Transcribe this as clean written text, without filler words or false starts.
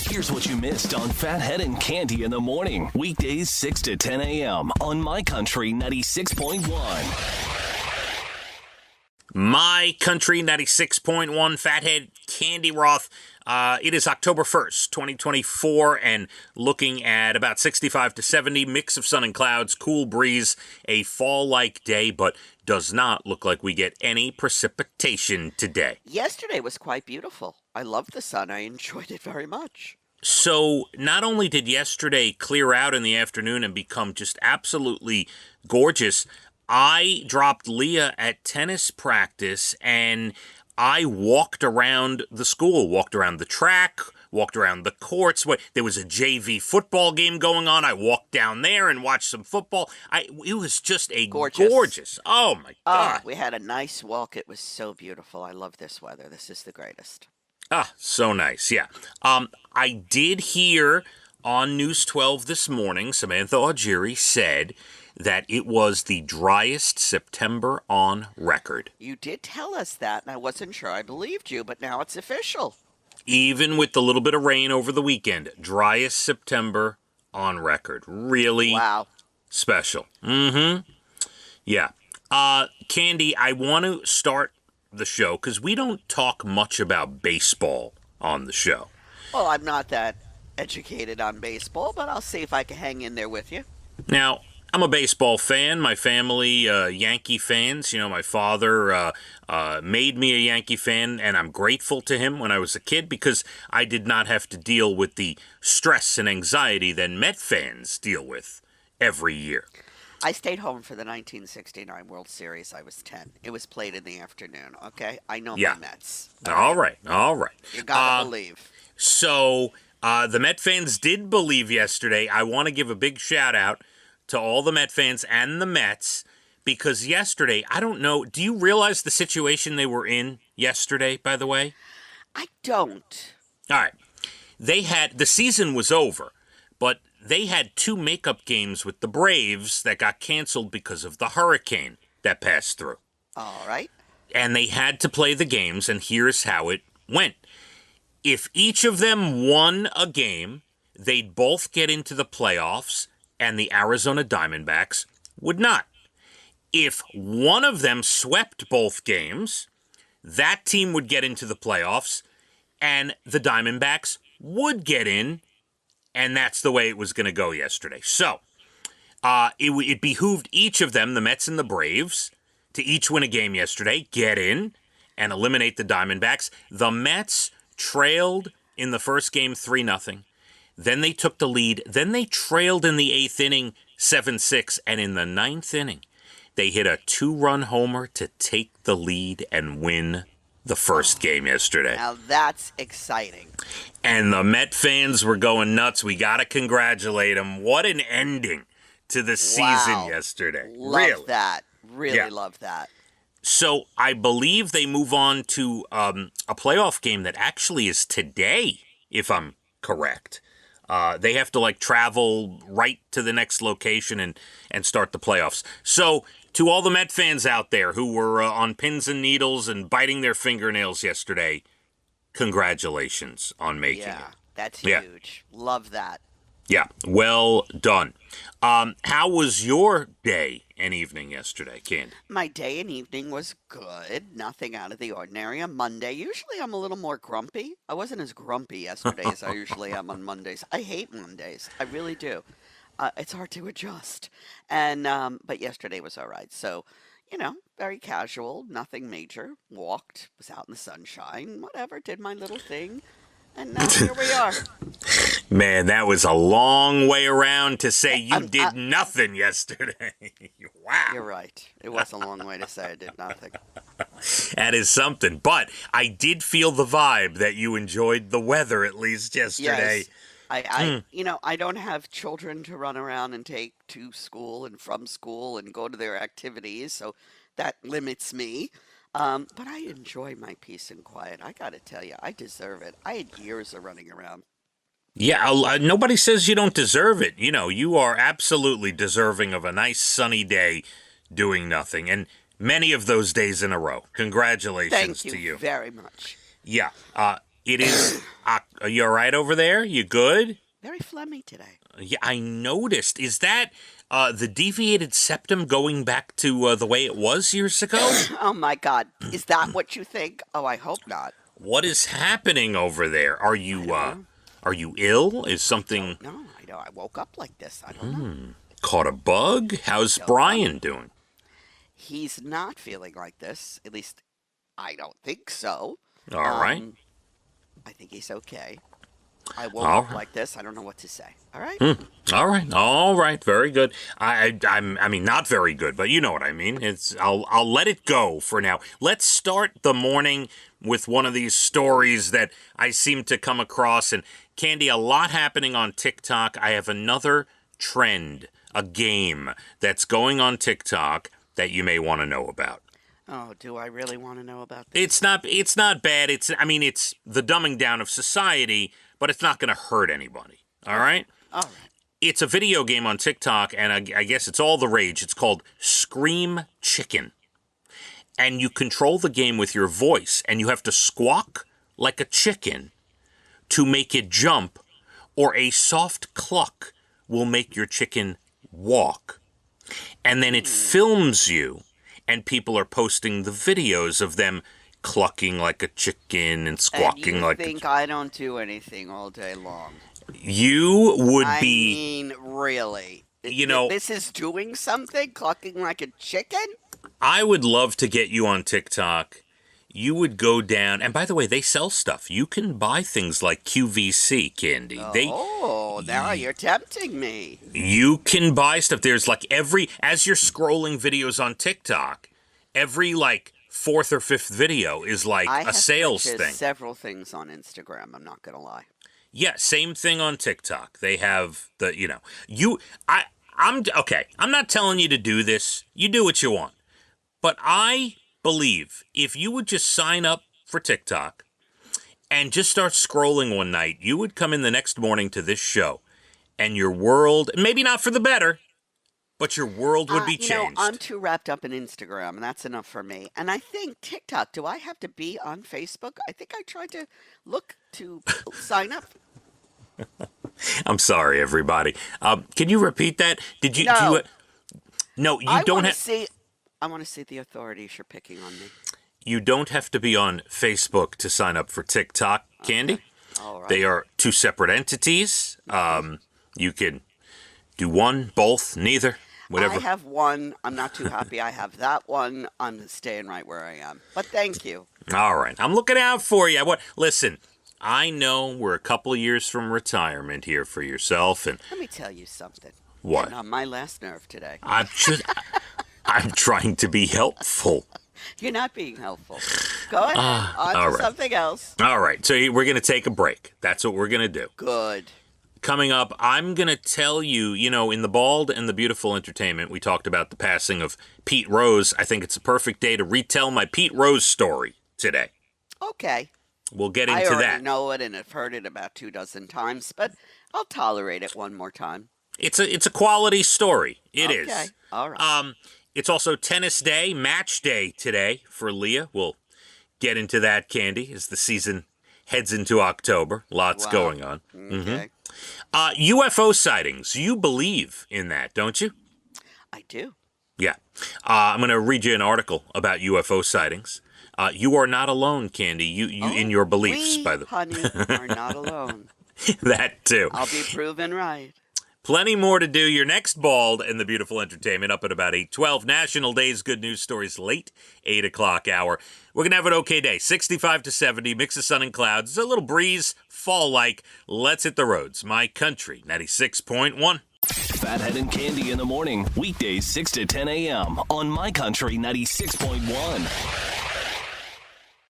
Here's what you missed on Phathead and Cande in the morning. Weekdays 6 to 10 a.m. on My Country 96.1. My Country 96.1, Phathead, Cande Roth. It is October 1st, 2024, and looking at about 65 to 70, mix of sun and clouds, cool breeze, a fall-like day, but does not look like we get any precipitation today. Yesterday was quite beautiful. I loved the sun. I enjoyed it very much. So not only did yesterday clear out in the afternoon and become just absolutely gorgeous, I dropped Leah at tennis practice and I walked around the school, walked around the track, walked around the courts. There was a JV football game going on. I walked down there and watched some football. It was just a gorgeous. Oh, my God. We had a nice walk. It was so beautiful. I love this weather. This is the greatest. So nice, yeah. I did hear on News 12 this morning, Samantha Augeri said that it was the driest September on record. You did tell us that, and I wasn't sure I believed you, but now it's official. Even with the little bit of rain over the weekend, driest September on record. Really special. Yeah. Cande, I want to start the show because we don't talk much about baseball on the show. Well, I'm not that educated on baseball, but I'll see if I can hang in there with you. Now, I'm a baseball fan. My family, Yankee fans. You know, my father made me a Yankee fan, and I'm grateful to him when I was a kid because I did not have to deal with the stress and anxiety that Met fans deal with every year. I stayed home for the 1969 World Series. I was 10. It was played in the afternoon, okay? I know my Mets. All right. You gotta believe. So, the Met fans did believe yesterday. I want to give a big shout out to all the Met fans and the Mets because yesterday, I don't know, do you realize the situation they were in yesterday, by the way? I don't. All right. The season was over, but they had 2 makeup games with the Braves that got canceled because of the hurricane that passed through. All right. And they had to play the games, and here's how it went. If each of them won a game, they'd both get into the playoffs, and the Arizona Diamondbacks would not. If one of them swept both games, that team would get into the playoffs, and the Diamondbacks would get in, and that's the way it was going to go yesterday. So, it behooved each of them, the Mets and the Braves, to each win a game yesterday, get in, and eliminate the Diamondbacks. The Mets trailed in the first game 3-0. Then they took the lead. Then they trailed in the 8th inning 7-6. And in the 9th inning, they hit a 2-run homer to take the lead and win the first game yesterday. Now that's exciting. And the Met fans were going nuts. We got to congratulate them. What an ending to the season yesterday. Love that. Really love that. So I believe they move on to a playoff game that actually is today, if I'm correct. They have to travel right to the next location and start the playoffs. So to all the Met fans out there who were on pins and needles and biting their fingernails yesterday, congratulations on making it. That's huge. Love that. Yeah, well done. How was your day and evening yesterday, Cande? My day and evening was good. Nothing out of the ordinary. On Monday, usually I'm a little more grumpy. I wasn't as grumpy yesterday as I usually am on Mondays. I hate Mondays. I really do. It's hard to adjust. And but yesterday was all right. So, very casual, nothing major. Walked, was out in the sunshine, whatever, did my little thing. And now here we are. Man, that was a long way around to say you did nothing yesterday. Wow. You're right. It was a long way to say I did nothing. That is something. But I did feel the vibe that you enjoyed the weather at least yesterday. Yes. I don't have children to run around and take to school and from school and go to their activities, so that limits me. But I enjoy my peace and quiet. I got to tell you, I deserve it. I had years of running around. Yeah, nobody says you don't deserve it. You are absolutely deserving of a nice sunny day doing nothing, and many of those days in a row. Congratulations to you. Thank you very much. Yeah. It is. Are you all right over there? You good? Very phlegmy today. Yeah, I noticed. Is that the deviated septum going back to the way it was years ago? Oh my God, is that what you think? Oh, I hope not. What is happening over there? Are you ill? Is something No, I know. I woke up like this. I don't know. caught a bug? How's Brian doing? He's not feeling like this. At least, I don't think so. All right. I think he's okay. I woke up like this. I don't know what to say. All right. All right. Very good. I mean, not very good, but you know what I mean. I'll let it go for now. Let's start the morning with one of these stories that I seem to come across. And Candy, a lot happening on TikTok. I have another trend, a game that's going on TikTok that you may want to know about. Oh, do I really want to know about this? It's not bad. It's the dumbing down of society, but it's not going to hurt anybody. All right? All right. It's a video game on TikTok, and I guess it's all the rage. It's called Scream Chicken. And you control the game with your voice, and you have to squawk like a chicken to make it jump, or a soft cluck will make your chicken walk. And then it films you, and people are posting the videos of them clucking like a chicken and squawking like a chicken. You think I don't do anything all day long? You would I be... mean, really? This is doing something? Clucking like a chicken? I would love to get you on TikTok. You would go down, and by the way, they sell stuff. You can buy things like QVC, Candy. Now you're tempting me. You can buy stuff. There's as you're scrolling videos on TikTok, every fourth or fifth video is a sales thing. I have several things on Instagram, I'm not going to lie. Yeah, same thing on TikTok. They have I'm not telling you to do this. You do what you want. But I believe if you would just sign up for TikTok and just start scrolling one night, you would come in the next morning to this show and your world, maybe not for the better, but your world would be changed. I'm too wrapped up in Instagram, and that's enough for me. And I think TikTok, do I have to be on Facebook? I think I tried to look to sign up. I'm sorry, everybody. Can you repeat that? Did you? No. No, you don't have. I want to see the authorities you're picking on me. You don't have to be on Facebook to sign up for TikTok, Candy. Okay. All right. They are two separate entities. You can do one, both, neither, whatever. I have one. I'm not too happy I have that one. I'm staying right where I am. But thank you. All right. I'm looking out for you. Listen, I know we're a couple of years from retirement here for yourself. And let me tell you something. What? Getting on my last nerve today. I'm trying to be helpful. You're not being helpful. Go ahead. On to something else. All right. So we're going to take a break. That's what we're going to do. Good. Coming up, I'm going to tell you, in the Bald and the Beautiful Entertainment, we talked about the passing of Pete Rose. I think it's a perfect day to retell my Pete Rose story today. Okay. We'll get into that. I already know it and have heard it about 24 times, but I'll tolerate it one more time. It's a quality story. It is. Okay. All right. It's also tennis day, match day today for Leah. We'll get into that, Candy, as the season heads into October. Lots going on. Okay. UFO sightings. You believe in that, don't you? I do. Yeah. I'm going to read you an article about UFO sightings. You are not alone, Candy. You in your beliefs, by the way. Honey, are not alone. That too. I'll be proven right. Plenty more to do. Your next Bald and the Beautiful Entertainment up at about 8:12. National Days, good news stories late 8 o'clock hour. We're going to have an okay day. 65 to 70, mix of sun and clouds. A little breeze, fall-like. Let's hit the roads. My Country, 96.1. Phathead and Cande in the morning. Weekdays 6 to 10 a.m. on My Country 96.1.